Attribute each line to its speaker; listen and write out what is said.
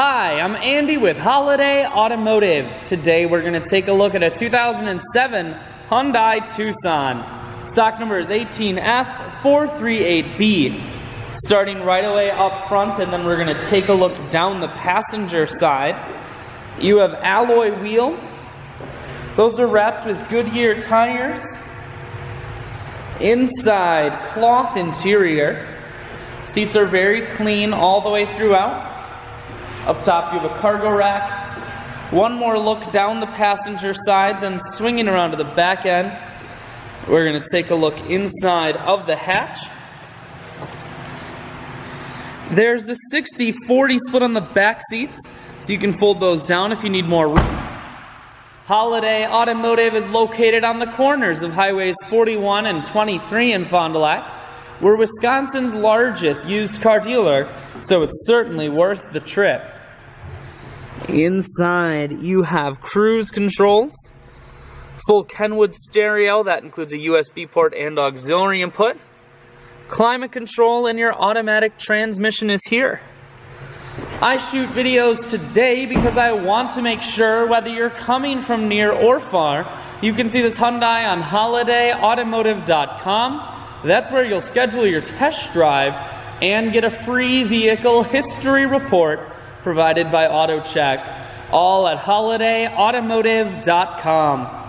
Speaker 1: Hi, I'm Andy with Holiday Automotive. Today we're going to take a look at a 2007 Hyundai Tucson. Stock number is 18F438B. Starting right away up front, and then we're going to take a look down the passenger side. You have alloy wheels. Those are wrapped with Goodyear tires. Inside, cloth interior. Seats are very clean all the way throughout. Up top, you have a cargo rack. One more look down the passenger side, then swinging around to the back end. We're going to take a look inside of the hatch. There's a 60-40 split on the back seats, so you can fold those down if you need more room. Holiday Automotive is located on the corners of Highways 41 and 23 in Fond du Lac. We're Wisconsin's largest used car dealer, so it's certainly worth the trip. Inside, you have cruise controls, full Kenwood stereo that includes a USB port and auxiliary input. Climate control, and your automatic transmission is here. I shoot videos today because I want to make sure whether you're coming from near or far, you can see this Hyundai on holidayautomotive.com. That's where you'll schedule your test drive and get a free vehicle history report provided by AutoCheck, all at holidayautomotive.com.